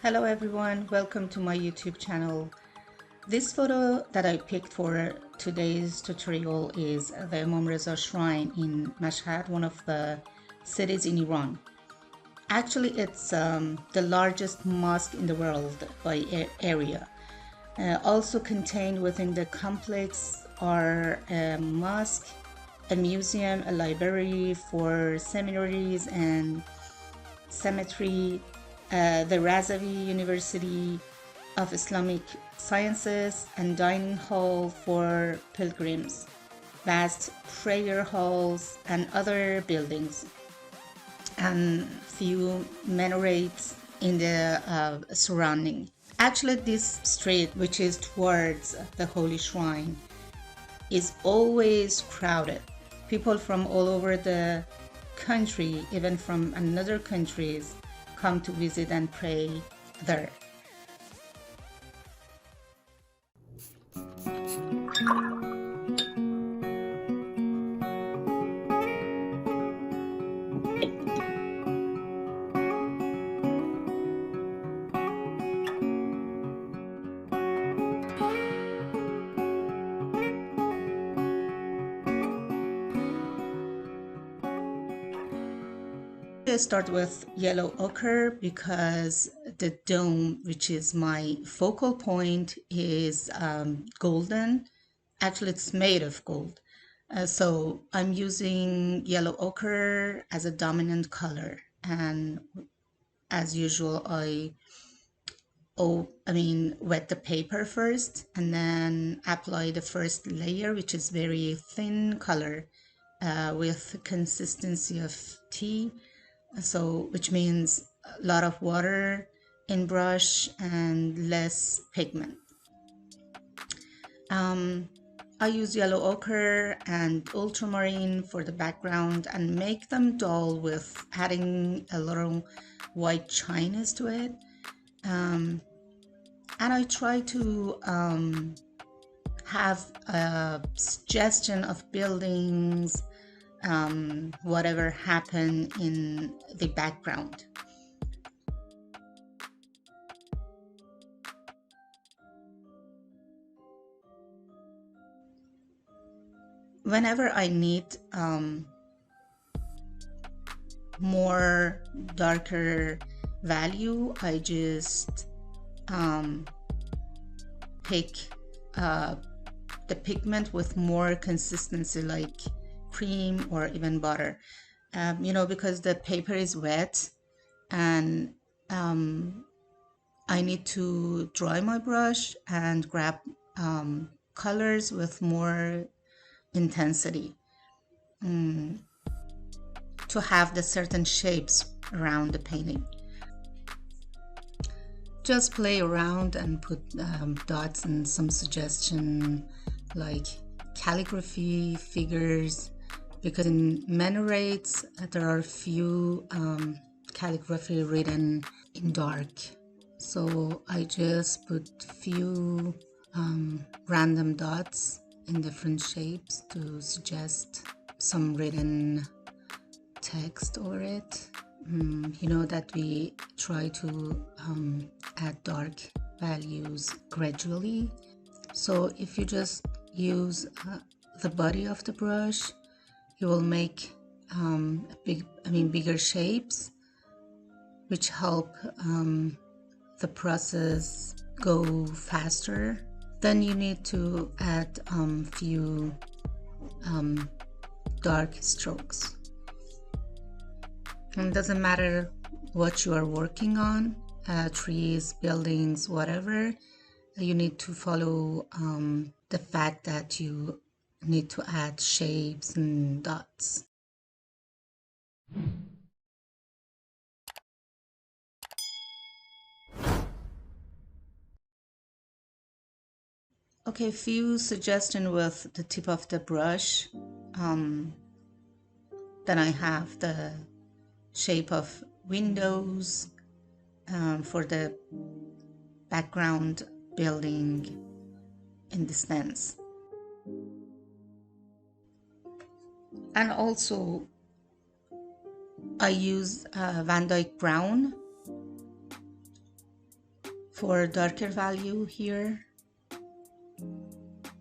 Hello everyone, welcome to my YouTube channel. This photo that I picked for today's tutorial is the Imam Reza shrine in Mashhad, one of the cities in Iran. Actually, it's the largest mosque in the world by area. Also contained within the complex are a mosque, a museum, a library for seminaries and cemetery, the Razavi University of Islamic Sciences, and dining hall for pilgrims, vast prayer halls and other buildings, and few minarets in the surrounding. Actually, this street, which is towards the holy shrine, is always crowded. People from all over the country, even from another countries, come to visit and pray there. I start with yellow ochre because the dome, which is my focal point, is golden. Actually, it's made of gold. So I'm using yellow ochre as a dominant color. And as usual, I wet the paper first and then apply the first layer, which is very thin color with consistency of tea. So, which means a lot of water in brush and less pigment. I use yellow ochre and ultramarine for the background and make them dull with adding a little white chiness to it. And I try to have a suggestion of buildings, whatever happened in the background. Whenever I need more darker value, I just pick the pigment with more consistency, like cream or even butter, because the paper is wet and I need to dry my brush and grab colors with more intensity to have the certain shapes around the painting. Just play around and put dots and some suggestion like calligraphy, figures, because in minarets there are few calligraphy written in dark. So I just put few random dots in different shapes to suggest some written text over it. That we try to add dark values gradually. So if you just use the body of the brush, you will make bigger shapes, which help the process go faster. Then you need to add few dark strokes. And it doesn't matter what you are working on, trees, buildings, whatever, you need to follow the fact that you need to add shapes and dots. Okay, few suggestions with the tip of the brush. Then I have the shape of windows for the background building in distance. And also I use Vandyke brown For darker value here,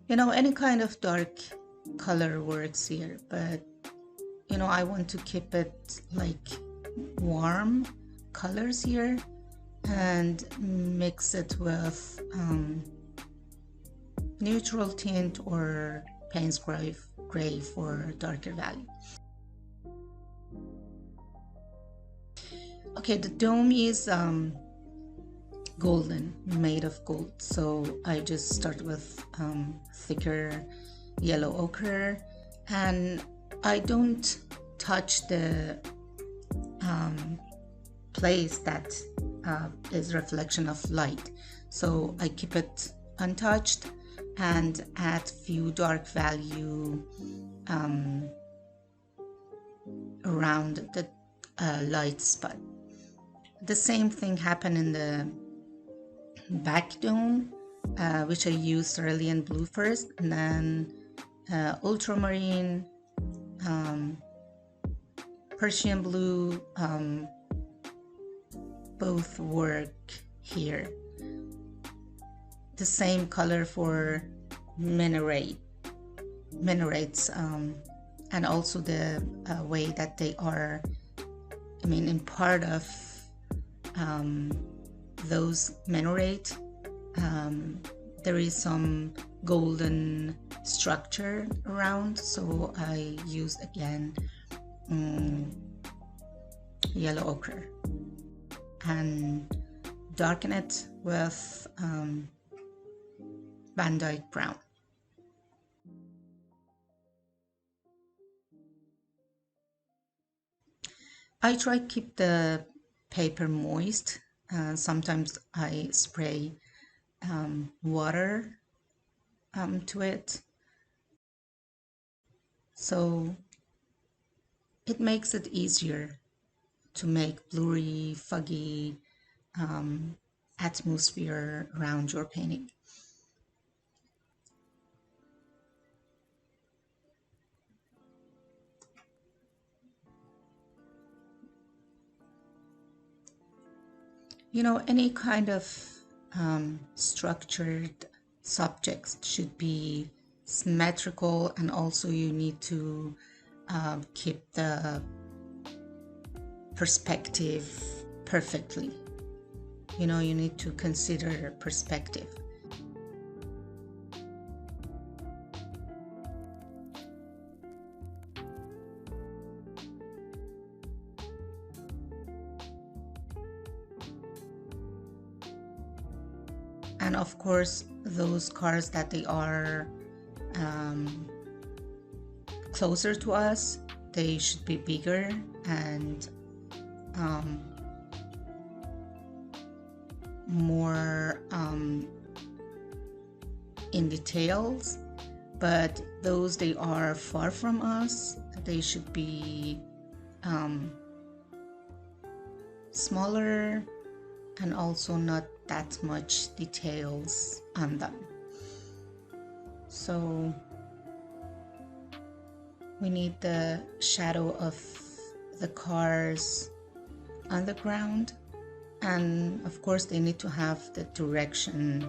you know, any kind of dark color works here, but you know, I want to keep it like warm colors here and mix it with neutral tint or Payne's gray for darker value. Okay, the dome is golden, made of gold, so I just start with thicker yellow ochre, and I don't touch the place that is reflection of light, so I keep it untouched and add few dark value around the light spot. The same thing happened in the back dome, which I used cerulean blue first, and then ultramarine, Prussian blue, both work here. The same color for minarets, and also the way that they are, I mean, in part of those minaret, there is some golden structure around, so I use again yellow ochre and darken it with Vandyke brown. I try to keep the paper moist. Sometimes I spray water to it, so it makes it easier to make blurry, foggy atmosphere around your painting. You know, any kind of structured subjects should be symmetrical, and also you need to keep the perspective perfectly. You know, you need to consider perspective. And of course, those cars that they are closer to us, they should be bigger and more in details, but those they are far from us, they should be smaller and also not that much details on them. So we need the shadow of the cars on the ground, and of course they need to have the direction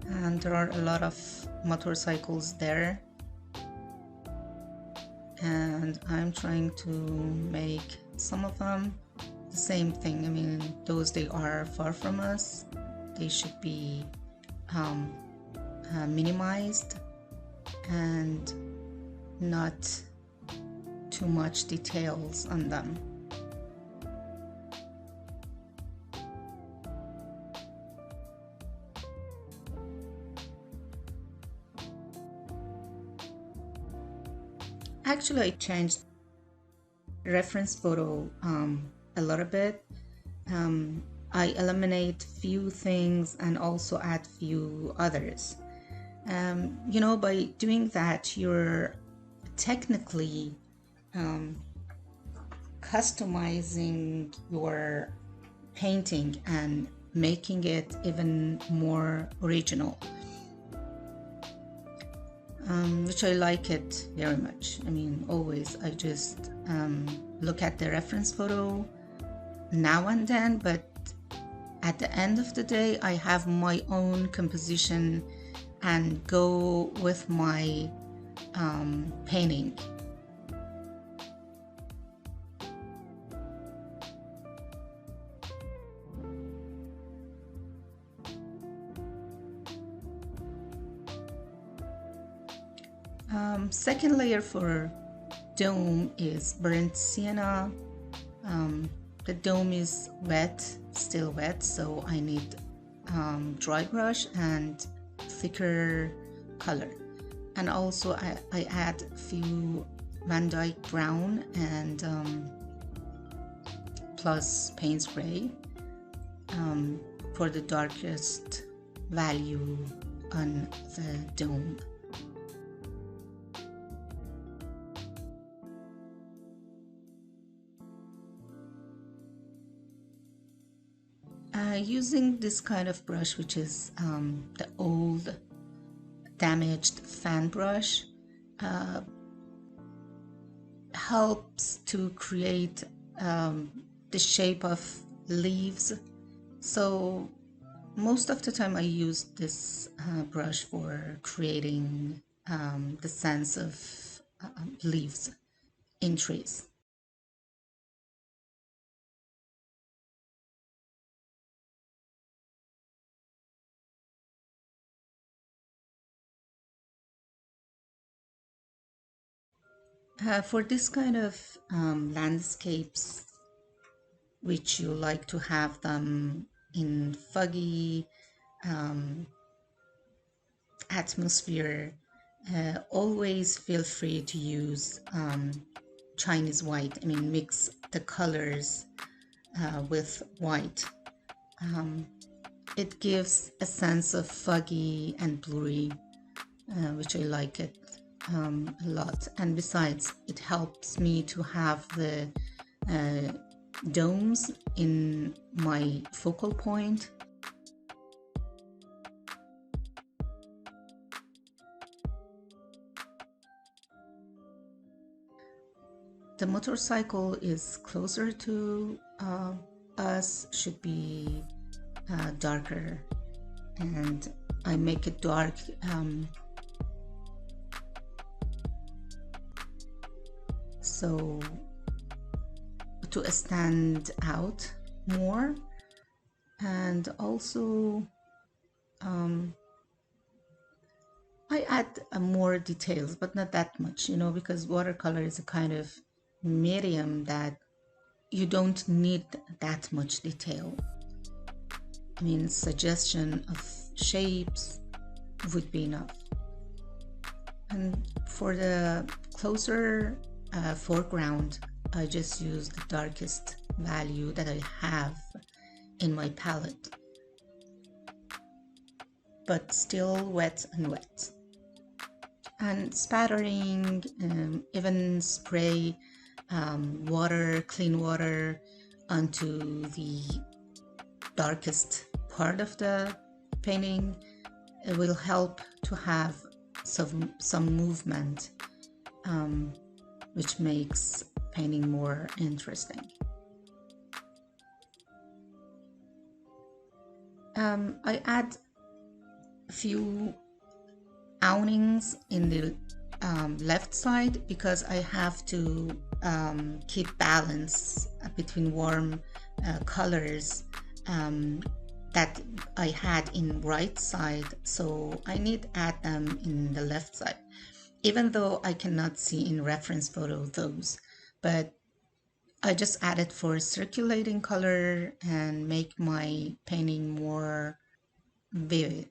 and there are a lot of motorcycles there, and I'm trying to make some of them the same thing. I mean, those they are far from us, they should be minimized and not too much details on them. Actually, I changed reference photo a little bit. I eliminate few things and also add few others. You know, by doing that, you're technically customizing your painting and making it even more original. which I like it very much. I mean, always I just look at the reference photo now and then, but at the end of the day, I have my own composition and go with my painting. Second layer for dome is burnt sienna. The dome is wet, still wet, so I need dry brush and thicker color. And also I add a few Vandyke brown and plus paint spray for the darkest value on the dome. Using this kind of brush, which is the old damaged fan brush, helps to create the shape of leaves. So most of the time I use this brush for creating the sense of leaves in trees. For this kind of landscapes, which you like to have them in foggy atmosphere, always feel free to use Chinese white. I mean, mix the colors with white. It gives a sense of foggy and blurry, which I like it a lot. And besides, it helps me to have the domes in my focal point. The motorcycle is closer to us, should be darker, and I make it dark so to stand out more. And also I add more details, but not that much, you know, because watercolor is a kind of medium that you don't need that much detail. I mean, suggestion of shapes would be enough. And for the closer foreground, I just use the darkest value that I have in my palette, but still wet and wet. And spattering, even spray water, clean water onto the darkest part of the painting. It will help to have some movement, which makes painting more interesting. I add a few awnings in the left side because I have to keep balance between warm colors that I had in right side, so I need to add them in the left side, even though I cannot see in reference photo those, but I just added for circulating color and make my painting more vivid.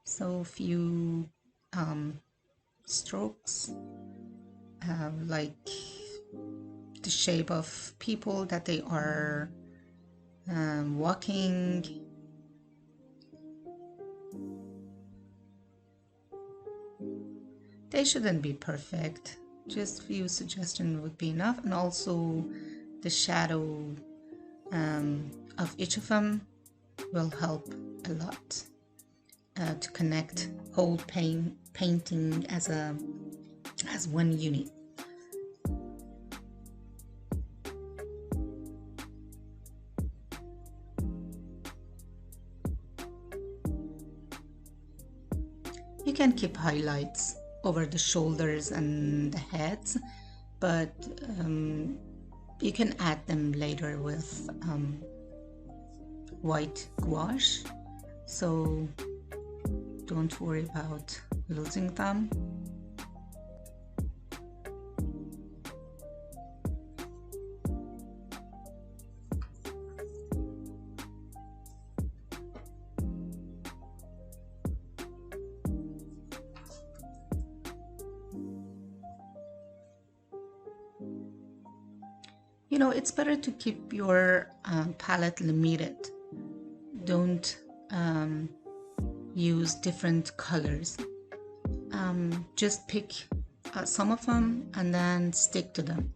So a few strokes, like the shape of people that they are walking. They shouldn't be perfect, just few suggestions would be enough. And also the shadow of each of them will help a lot. to connect whole painting as one unit. You can keep highlights over the shoulders and the heads, but you can add them later with white gouache, so don't worry about losing them. You know, it's better to keep your palette limited. Don't use different colors. Just pick some of them and then stick to them.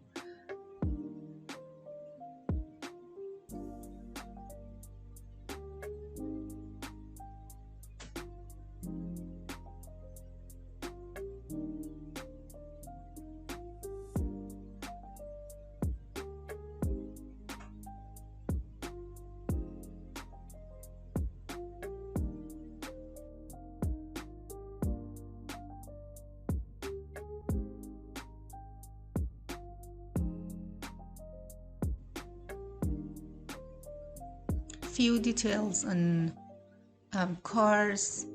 Few details on cars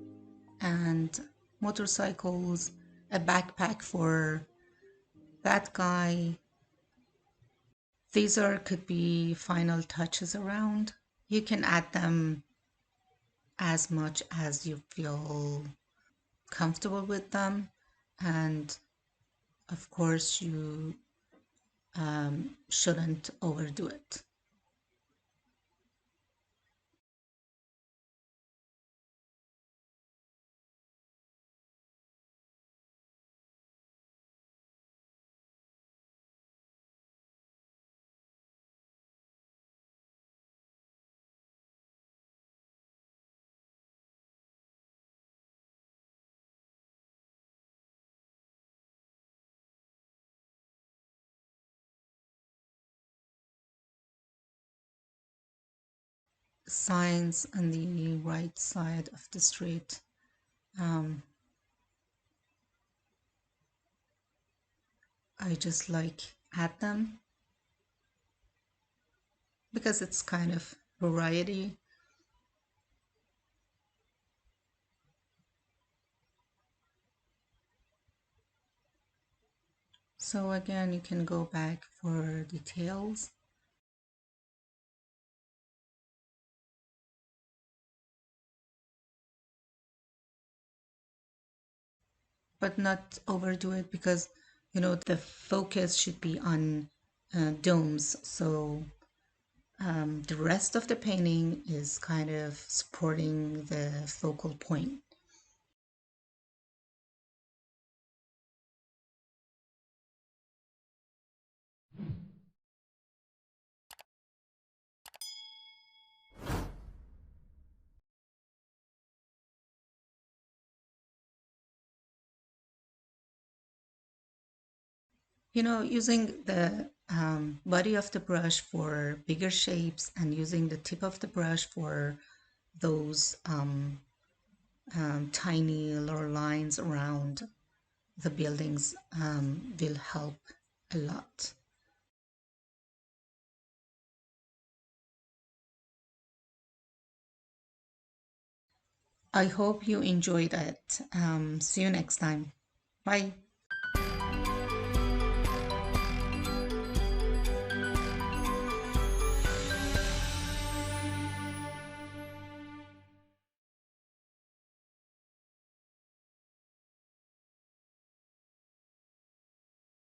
and motorcycles, a backpack for that guy. These could be final touches around. You can add them as much as you feel comfortable with them, and of course you shouldn't overdo it. Signs on the right side of the street. I just add them because it's kind of variety. So again, you can go back for details. But not overdo it, because you know the focus should be on domes, so the rest of the painting is kind of supporting the focal point. You know, using the body of the brush for bigger shapes and using the tip of the brush for those tiny little lines around the buildings will help a lot. I hope you enjoyed it. See you next time. Bye.